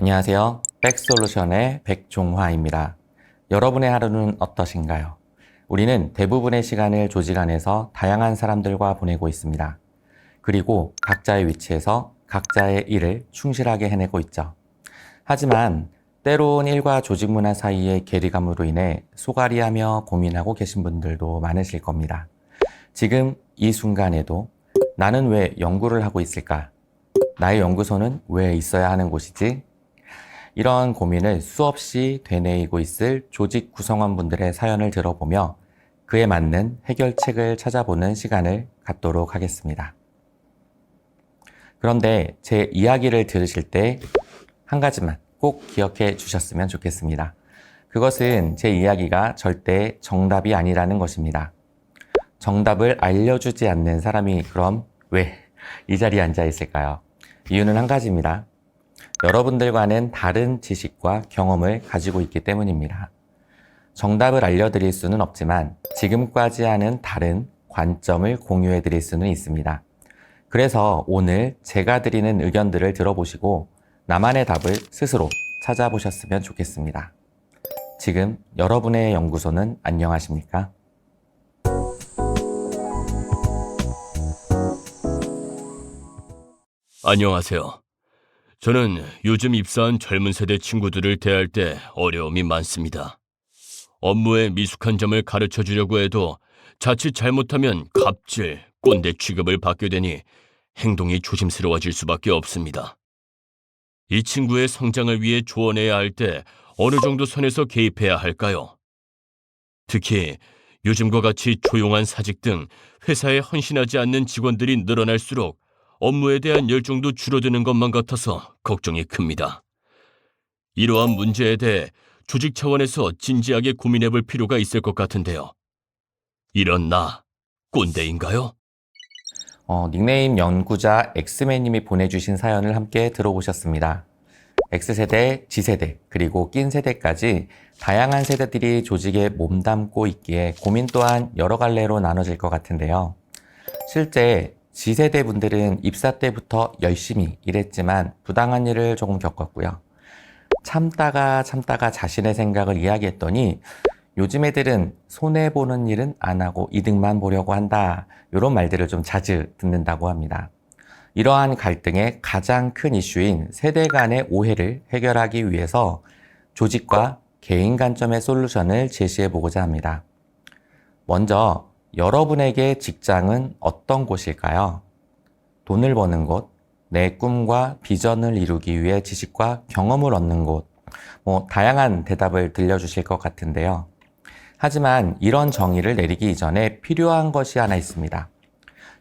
안녕하세요. 백솔루션의 백종화입니다. 여러분의 하루는 어떠신가요? 우리는 대부분의 시간을 조직 안에서 다양한 사람들과 보내고 있습니다. 그리고 각자의 위치에서 각자의 일을 충실하게 해내고 있죠. 하지만 때론 일과 조직 문화 사이의 괴리감으로 인해 소갈이하며 고민하고 계신 분들도 많으실 겁니다. 지금 이 순간에도 나는 왜 연구를 하고 있을까? 나의 연구소는 왜 있어야 하는 곳이지? 이런 고민을 수없이 되뇌이고 있을 조직 구성원분들의 사연을 들어보며 그에 맞는 해결책을 찾아보는 시간을 갖도록 하겠습니다. 그런데 제 이야기를 들으실 때 한 가지만 꼭 기억해 주셨으면 좋겠습니다. 그것은 제 이야기가 절대 정답이 아니라는 것입니다. 정답을 알려주지 않는 사람이 그럼 왜 이 자리에 앉아 있을까요? 이유는 한 가지입니다. 여러분들과는 다른 지식과 경험을 가지고 있기 때문입니다. 정답을 알려드릴 수는 없지만 지금까지와는 다른 관점을 공유해 드릴 수는 있습니다. 그래서 오늘 제가 드리는 의견들을 들어보시고 나만의 답을 스스로 찾아보셨으면 좋겠습니다. 지금 여러분의 연구소는 안녕하십니까? 안녕하세요. 저는 요즘 입사한 젊은 세대 친구들을 대할 때 어려움이 많습니다. 업무의 미숙한 점을 가르쳐 주려고 해도 자칫 잘못하면 갑질, 꼰대 취급을 받게 되니 행동이 조심스러워질 수밖에 없습니다. 이 친구의 성장을 위해 조언해야 할 때 어느 정도 선에서 개입해야 할까요? 특히 요즘과 같이 조용한 사직 등 회사에 헌신하지 않는 직원들이 늘어날수록 업무에 대한 열정도 줄어드는 것만 같아서 걱정이 큽니다. 이러한 문제에 대해 조직 차원에서 진지하게 고민해 볼 필요가 있을 것 같은데요. 이런 나, 꼰대인가요? 닉네임 연구자 엑스맨님이 보내주신 사연을 함께 들어보셨습니다. X세대, G세대, 그리고 낀 세대까지 다양한 세대들이 조직에 몸담고 있기에 고민 또한 여러 갈래로 나눠질 것 같은데요. 실제 G세대 분들은 입사 때부터 열심히 일했지만 부당한 일을 조금 겪었고요. 참다가 자신의 생각을 이야기했더니 요즘 애들은 손해보는 일은 안 하고 이득만 보려고 한다. 이런 말들을 좀 자주 듣는다고 합니다. 이러한 갈등의 가장 큰 이슈인 세대 간의 오해를 해결하기 위해서 조직과 개인 관점의 솔루션을 제시해 보고자 합니다. 먼저 여러분에게 직장은 어떤 곳일까요? 돈을 버는 곳, 내 꿈과 비전을 이루기 위해 지식과 경험을 얻는 곳, 다양한 대답을 들려주실 것 같은데요. 하지만 이런 정의를 내리기 이전에 필요한 것이 하나 있습니다.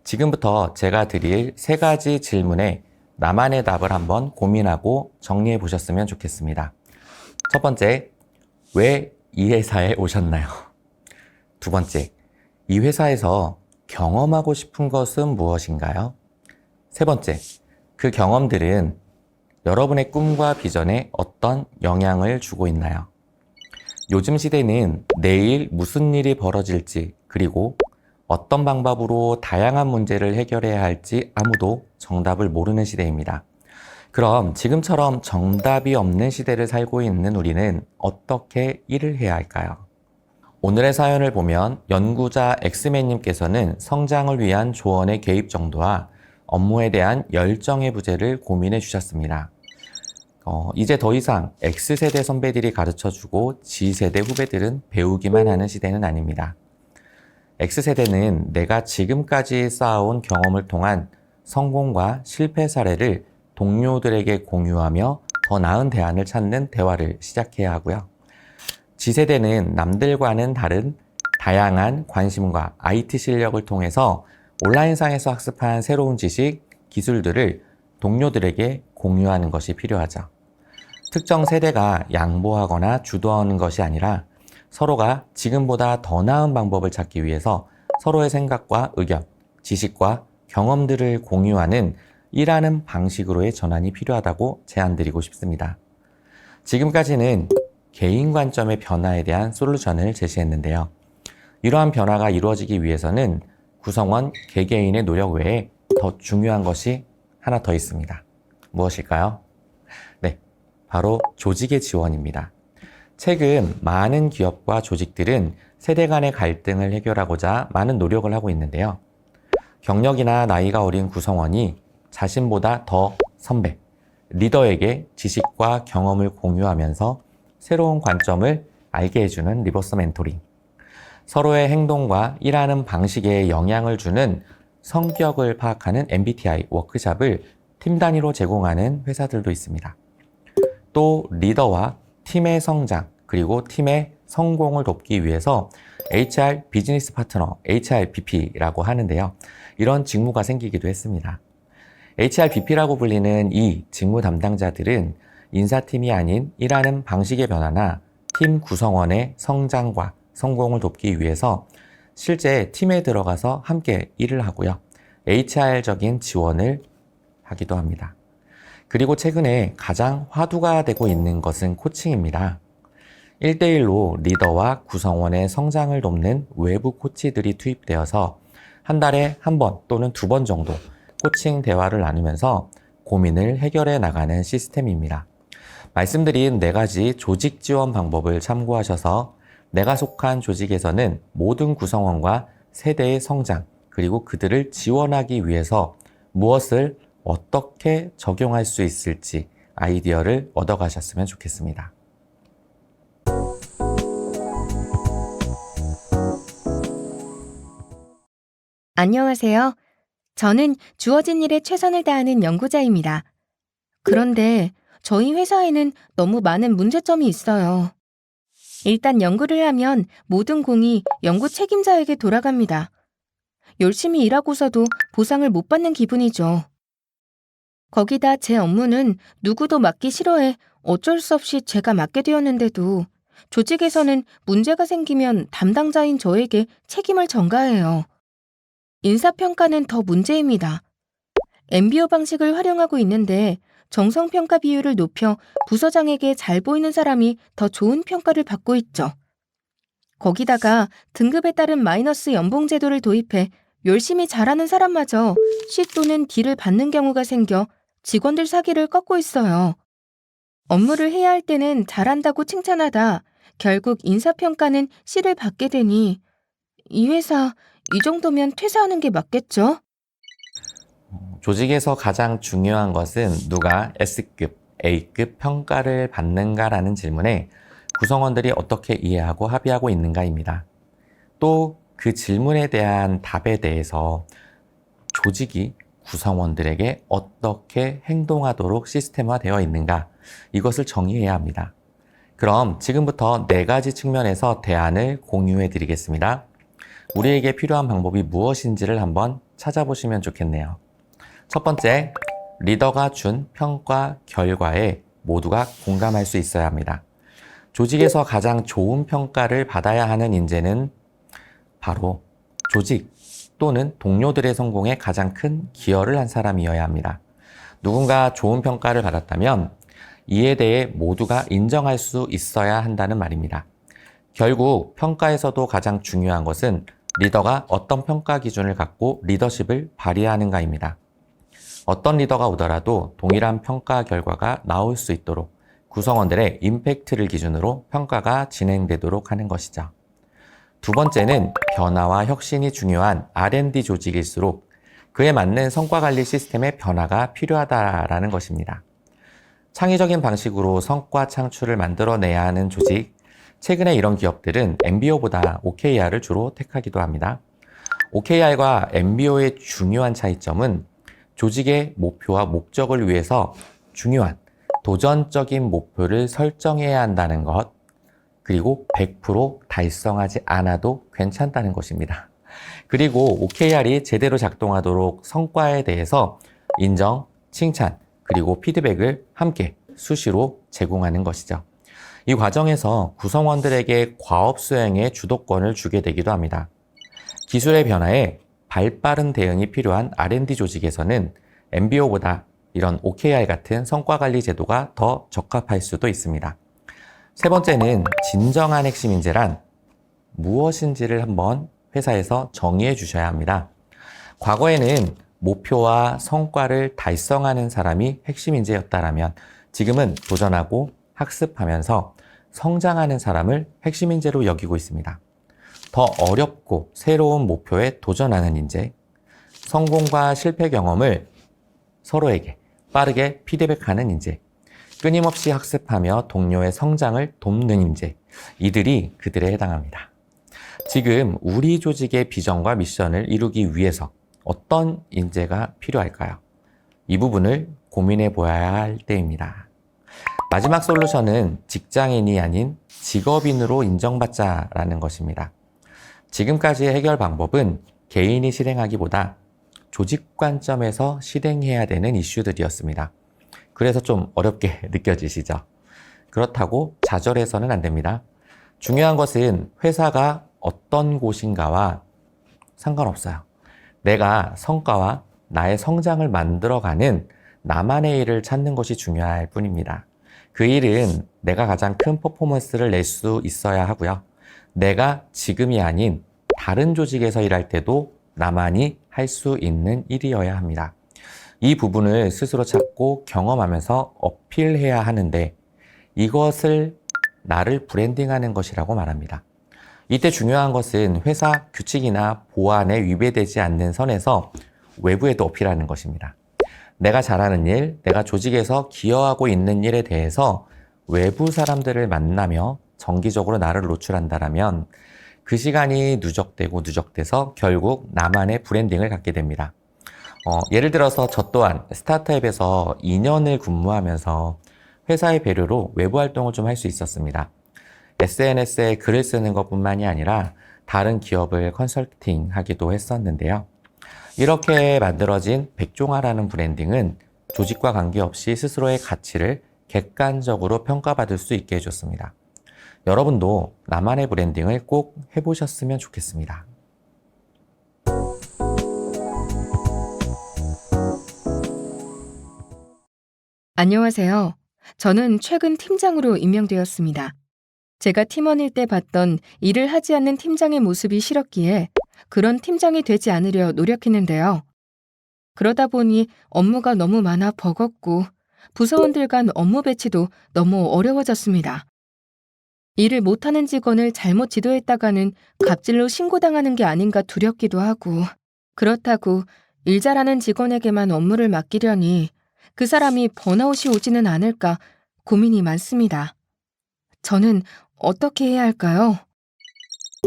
지금부터 제가 드릴 세 가지 질문에 나만의 답을 한번 고민하고 정리해 보셨으면 좋겠습니다. 첫 번째, 왜 이 회사에 오셨나요? 두 번째, 이 회사에서 경험하고 싶은 것은 무엇인가요? 세 번째, 그 경험들은 여러분의 꿈과 비전에 어떤 영향을 주고 있나요? 요즘 시대는 내일 무슨 일이 벌어질지, 그리고 어떤 방법으로 다양한 문제를 해결해야 할지 아무도 정답을 모르는 시대입니다. 그럼 지금처럼 정답이 없는 시대를 살고 있는 우리는 어떻게 일을 해야 할까요? 오늘의 사연을 보면 연구자 엑스맨님께서는 성장을 위한 조언의 개입 정도와 업무에 대한 열정의 부재를 고민해 주셨습니다. 이제 더 이상 X세대 선배들이 가르쳐주고 G세대 후배들은 배우기만 하는 시대는 아닙니다. X세대는 내가 지금까지 쌓아온 경험을 통한 성공과 실패 사례를 동료들에게 공유하며 더 나은 대안을 찾는 대화를 시작해야 하고요. G세대는 남들과는 다른 다양한 관심과 IT 실력을 통해서 온라인상에서 학습한 새로운 지식, 기술들을 동료들에게 공유하는 것이 필요하죠. 특정 세대가 양보하거나 주도하는 것이 아니라 서로가 지금보다 더 나은 방법을 찾기 위해서 서로의 생각과 의견, 지식과 경험들을 공유하는 일하는 방식으로의 전환이 필요하다고 제안드리고 싶습니다. 지금까지는 개인 관점의 변화에 대한 솔루션을 제시했는데요. 이러한 변화가 이루어지기 위해서는 구성원 개개인의 노력 외에 더 중요한 것이 하나 더 있습니다. 무엇일까요? 네, 바로 조직의 지원입니다. 최근 많은 기업과 조직들은 세대 간의 갈등을 해결하고자 많은 노력을 하고 있는데요. 경력이나 나이가 어린 구성원이 자신보다 더 선배, 리더에게 지식과 경험을 공유하면서 새로운 관점을 알게 해주는 리버스 멘토링. 서로의 행동과 일하는 방식에 영향을 주는 성격을 파악하는 MBTI 워크샵을 팀 단위로 제공하는 회사들도 있습니다. 또 리더와 팀의 성장, 그리고 팀의 성공을 돕기 위해서 HR 비즈니스 파트너, HRBP라고 하는데요. 이런 직무가 생기기도 했습니다. HRBP라고 불리는 이 직무 담당자들은 인사팀이 아닌 일하는 방식의 변화나 팀 구성원의 성장과 성공을 돕기 위해서 실제 팀에 들어가서 함께 일을 하고요. HR적인 지원을 하기도 합니다. 그리고 최근에 가장 화두가 되고 있는 것은 코칭입니다. 1대1로 리더와 구성원의 성장을 돕는 외부 코치들이 투입되어서 한 달에 한 번 또는 두 번 정도 코칭 대화를 나누면서 고민을 해결해 나가는 시스템입니다. 말씀드린 4가지 조직 지원 방법을 참고하셔서 내가 속한 조직에서는 모든 구성원과 세대의 성장, 그리고 그들을 지원하기 위해서 무엇을 어떻게 적용할 수 있을지 아이디어를 얻어가셨으면 좋겠습니다. 안녕하세요. 저는 주어진 일에 최선을 다하는 연구자입니다. 그런데 저희 회사에는 너무 많은 문제점이 있어요. 일단 연구를 하면 모든 공이 연구 책임자에게 돌아갑니다. 열심히 일하고서도 보상을 못 받는 기분이죠. 거기다 제 업무는 누구도 맡기 싫어해 어쩔 수 없이 제가 맡게 되었는데도 조직에서는 문제가 생기면 담당자인 저에게 책임을 전가해요. 인사평가는 더 문제입니다. MBO 방식을 활용하고 있는데 정성평가 비율을 높여 부서장에게 잘 보이는 사람이 더 좋은 평가를 받고 있죠. 거기다가 등급에 따른 마이너스 연봉 제도를 도입해 열심히 잘하는 사람마저 C 또는 D를 받는 경우가 생겨 직원들 사기를 꺾고 있어요. 업무를 해야 할 때는 잘한다고 칭찬하다 결국 인사평가는 C를 받게 되니 이 회사 이 정도면 퇴사하는 게 맞겠죠? 조직에서 가장 중요한 것은 누가 S급, A급 평가를 받는가라는 질문에 구성원들이 어떻게 이해하고 합의하고 있는가입니다. 또 그 질문에 대한 답에 대해서 조직이 구성원들에게 어떻게 행동하도록 시스템화되어 있는가, 이것을 정의해야 합니다. 그럼 지금부터 4가지 측면에서 대안을 공유해 드리겠습니다. 우리에게 필요한 방법이 무엇인지를 한번 찾아보시면 좋겠네요. 첫 번째, 리더가 준 평가 결과에 모두가 공감할 수 있어야 합니다. 조직에서 가장 좋은 평가를 받아야 하는 인재는 바로 조직 또는 동료들의 성공에 가장 큰 기여를 한 사람이어야 합니다. 누군가 좋은 평가를 받았다면 이에 대해 모두가 인정할 수 있어야 한다는 말입니다. 결국 평가에서도 가장 중요한 것은 리더가 어떤 평가 기준을 갖고 리더십을 발휘하는가입니다. 어떤 리더가 오더라도 동일한 평가 결과가 나올 수 있도록 구성원들의 임팩트를 기준으로 평가가 진행되도록 하는 것이죠. 두 번째는 변화와 혁신이 중요한 R&D 조직일수록 그에 맞는 성과관리 시스템의 변화가 필요하다라는 것입니다. 창의적인 방식으로 성과 창출을 만들어내야 하는 조직, 최근에 이런 기업들은 MBO보다 OKR을 주로 택하기도 합니다. OKR과 MBO의 중요한 차이점은 조직의 목표와 목적을 위해서 중요한 도전적인 목표를 설정해야 한다는 것, 그리고 100% 달성하지 않아도 괜찮다는 것입니다. 그리고 OKR이 제대로 작동하도록 성과에 대해서 인정, 칭찬, 그리고 피드백을 함께 수시로 제공하는 것이죠. 이 과정에서 구성원들에게 과업 수행의 주도권을 주게 되기도 합니다. 기술의 변화에 발빠른 대응이 필요한 R&D 조직에서는 MBO보다 이런 OKR 같은 성과관리 제도가 더 적합할 수도 있습니다. 세 번째는 진정한 핵심 인재란 무엇인지를 한번 회사에서 정의해 주셔야 합니다. 과거에는 목표와 성과를 달성하는 사람이 핵심 인재였다라면 지금은 도전하고 학습하면서 성장하는 사람을 핵심 인재로 여기고 있습니다. 더 어렵고 새로운 목표에 도전하는 인재, 성공과 실패 경험을 서로에게 빠르게 피드백하는 인재, 끊임없이 학습하며 동료의 성장을 돕는 인재, 이들이 그들에 해당합니다. 지금 우리 조직의 비전과 미션을 이루기 위해서 어떤 인재가 필요할까요? 이 부분을 고민해 보아야 할 때입니다. 마지막 솔루션은 직장인이 아닌 직업인으로 인정받자라는 것입니다. 지금까지의 해결 방법은 개인이 실행하기보다 조직 관점에서 실행해야 되는 이슈들이었습니다. 그래서 좀 어렵게 느껴지시죠? 그렇다고 좌절해서는 안 됩니다. 중요한 것은 회사가 어떤 곳인가와 상관없어요. 내가 성과와 나의 성장을 만들어가는 나만의 일을 찾는 것이 중요할 뿐입니다. 그 일은 내가 가장 큰 퍼포먼스를 낼 수 있어야 하고요. 내가 지금이 아닌 다른 조직에서 일할 때도 나만이 할 수 있는 일이어야 합니다. 이 부분을 스스로 찾고 경험하면서 어필해야 하는데 이것을 나를 브랜딩하는 것이라고 말합니다. 이때 중요한 것은 회사 규칙이나 보안에 위배되지 않는 선에서 외부에도 어필하는 것입니다. 내가 잘하는 일, 내가 조직에서 기여하고 있는 일에 대해서 외부 사람들을 만나며 정기적으로 나를 노출한다라면 그 시간이 누적돼서 결국 나만의 브랜딩을 갖게 됩니다. 예를 들어서 저 또한 스타트업에서 2년을 근무하면서 회사의 배려로 외부 활동을 좀 할 수 있었습니다. SNS에 글을 쓰는 것뿐만이 아니라 다른 기업을 컨설팅하기도 했었는데요. 이렇게 만들어진 백종화라는 브랜딩은 조직과 관계없이 스스로의 가치를 객관적으로 평가받을 수 있게 해줬습니다. 여러분도 나만의 브랜딩을 꼭 해보셨으면 좋겠습니다. 안녕하세요. 저는 최근 팀장으로 임명되었습니다. 제가 팀원일 때 봤던 일을 하지 않는 팀장의 모습이 싫었기에 그런 팀장이 되지 않으려 노력했는데요. 그러다 보니 업무가 너무 많아 버겁고 부서원들 간 업무 배치도 너무 어려워졌습니다. 일을 못하는 직원을 잘못 지도했다가는 갑질로 신고당하는 게 아닌가 두렵기도 하고, 그렇다고 일 잘하는 직원에게만 업무를 맡기려니 그 사람이 번아웃이 오지는 않을까 고민이 많습니다. 저는 어떻게 해야 할까요?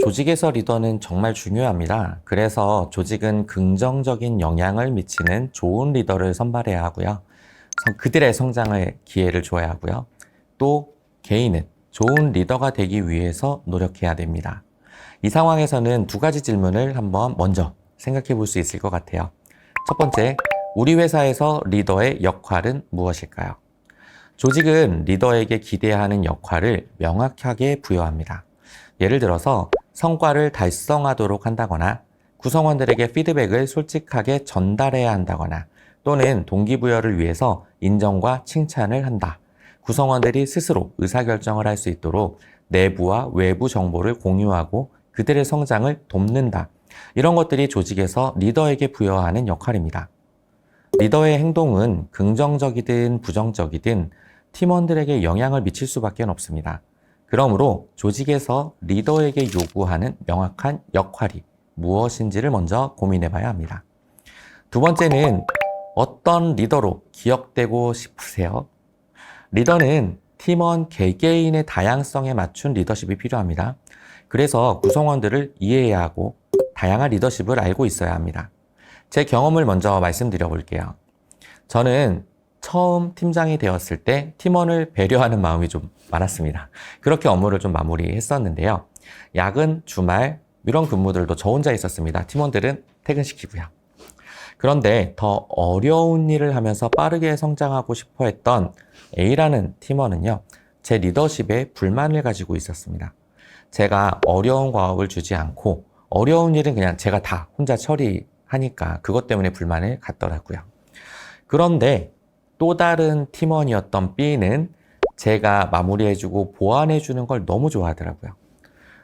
조직에서 리더는 정말 중요합니다. 그래서 조직은 긍정적인 영향을 미치는 좋은 리더를 선발해야 하고요. 그들의 성장을 기회를 줘야 하고요. 또 개인은 좋은 리더가 되기 위해서 노력해야 됩니다. 이 상황에서는 두 가지 질문을 한번 먼저 생각해 볼 수 있을 것 같아요. 첫 번째, 우리 회사에서 리더의 역할은 무엇일까요? 조직은 리더에게 기대하는 역할을 명확하게 부여합니다. 예를 들어서 성과를 달성하도록 한다거나 구성원들에게 피드백을 솔직하게 전달해야 한다거나 또는 동기부여를 위해서 인정과 칭찬을 한다. 구성원들이 스스로 의사결정을 할 수 있도록 내부와 외부 정보를 공유하고 그들의 성장을 돕는다. 이런 것들이 조직에서 리더에게 부여하는 역할입니다. 리더의 행동은 긍정적이든 부정적이든 팀원들에게 영향을 미칠 수밖에 없습니다. 그러므로 조직에서 리더에게 요구하는 명확한 역할이 무엇인지를 먼저 고민해 봐야 합니다. 두 번째는 어떤 리더로 기억되고 싶으세요? 리더는 팀원 개개인의 다양성에 맞춘 리더십이 필요합니다. 그래서 구성원들을 이해해야 하고 다양한 리더십을 알고 있어야 합니다. 제 경험을 먼저 말씀드려 볼게요. 저는 처음 팀장이 되었을 때 팀원을 배려하는 마음이 좀 많았습니다. 그렇게 업무를 좀 마무리했었는데요. 야근, 주말, 이런 근무들도 저 혼자 있었습니다. 팀원들은 퇴근시키고요. 그런데 더 어려운 일을 하면서 빠르게 성장하고 싶어 했던 A라는 팀원은요, 제 리더십에 불만을 가지고 있었습니다. 제가 어려운 과업을 주지 않고 어려운 일은 그냥 제가 다 혼자 처리하니까 그것 때문에 불만을 갖더라고요. 그런데 또 다른 팀원이었던 B는 제가 마무리해주고 보완해주는 걸 너무 좋아하더라고요.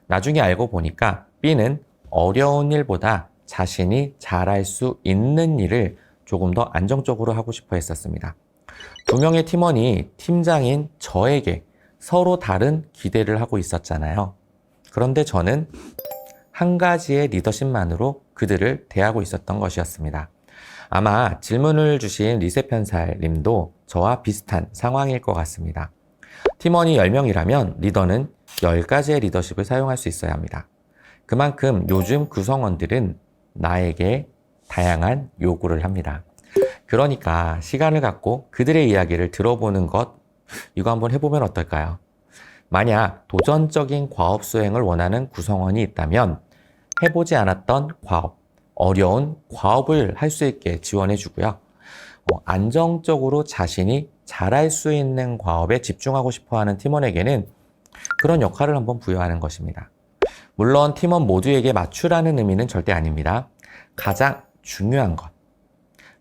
나중에 알고 보니까 B는 어려운 일보다 자신이 잘할 수 있는 일을 조금 더 안정적으로 하고 싶어 했었습니다. 두 명의 팀원이 팀장인 저에게 서로 다른 기대를 하고 있었잖아요. 그런데 저는 한 가지의 리더십만으로 그들을 대하고 있었던 것이었습니다. 아마 질문을 주신 리세편살 님도 저와 비슷한 상황일 것 같습니다. 팀원이 10명이라면 리더는 10가지의 리더십을 사용할 수 있어야 합니다. 그만큼 요즘 구성원들은 나에게 다양한 요구를 합니다. 그러니까 시간을 갖고 그들의 이야기를 들어보는 것, 이거 한번 해보면 어떨까요? 만약 도전적인 과업 수행을 원하는 구성원이 있다면 해보지 않았던 과업, 어려운 과업을 할 수 있게 지원해 주고요. 안정적으로 자신이 잘할 수 있는 과업에 집중하고 싶어하는 팀원에게는 그런 역할을 한번 부여하는 것입니다. 물론 팀원 모두에게 맞추라는 의미는 절대 아닙니다. 가장 중요한 것,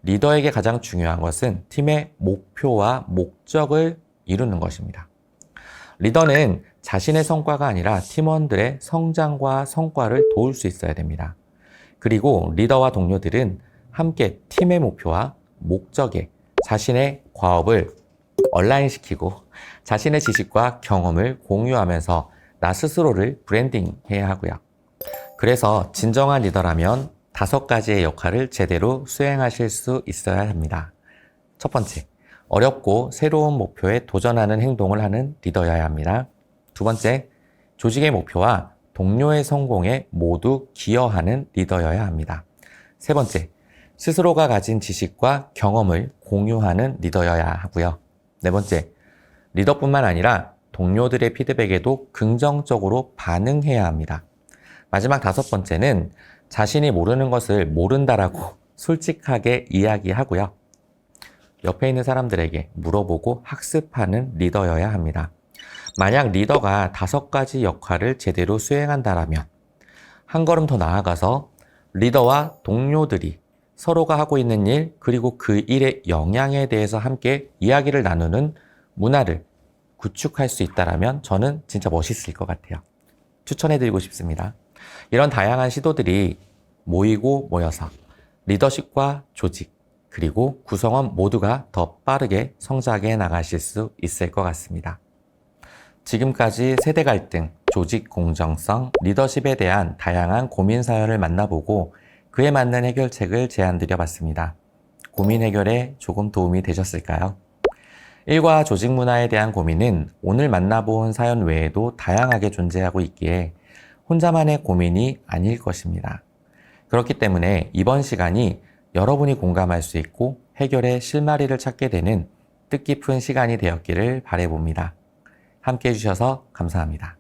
리더에게 가장 중요한 것은 팀의 목표와 목적을 이루는 것입니다. 리더는 자신의 성과가 아니라 팀원들의 성장과 성과를 도울 수 있어야 됩니다. 그리고 리더와 동료들은 함께 팀의 목표와 목적에 자신의 과업을 얼라인시키고 자신의 지식과 경험을 공유하면서 나 스스로를 브랜딩해야 하고요. 그래서 진정한 리더라면 5가지의 역할을 제대로 수행하실 수 있어야 합니다. 첫 번째, 어렵고 새로운 목표에 도전하는 행동을 하는 리더여야 합니다. 두 번째, 조직의 목표와 동료의 성공에 모두 기여하는 리더여야 합니다. 세 번째, 스스로가 가진 지식과 경험을 공유하는 리더여야 하고요. 네 번째, 리더뿐만 아니라 동료들의 피드백에도 긍정적으로 반응해야 합니다. 마지막 5번째는 자신이 모르는 것을 모른다라고 솔직하게 이야기하고요. 옆에 있는 사람들에게 물어보고 학습하는 리더여야 합니다. 만약 리더가 5가지 역할을 제대로 수행한다라면 한 걸음 더 나아가서 리더와 동료들이 서로가 하고 있는 일 그리고 그 일의 영향에 대해서 함께 이야기를 나누는 문화를 구축할 수 있다라면 저는 진짜 멋있을 것 같아요. 추천해드리고 싶습니다. 이런 다양한 시도들이 모이고 모여서 리더십과 조직 그리고 구성원 모두가 더 빠르게 성장해 나가실 수 있을 것 같습니다. 지금까지 세대 갈등, 조직 공정성, 리더십에 대한 다양한 고민 사연을 만나보고 그에 맞는 해결책을 제안드려 봤습니다. 고민 해결에 조금 도움이 되셨을까요? 일과 조직 문화에 대한 고민은 오늘 만나본 사연 외에도 다양하게 존재하고 있기에 혼자만의 고민이 아닐 것입니다. 그렇기 때문에 이번 시간이 여러분이 공감할 수 있고 해결의 실마리를 찾게 되는 뜻깊은 시간이 되었기를 바라봅니다. 함께 해주셔서 감사합니다.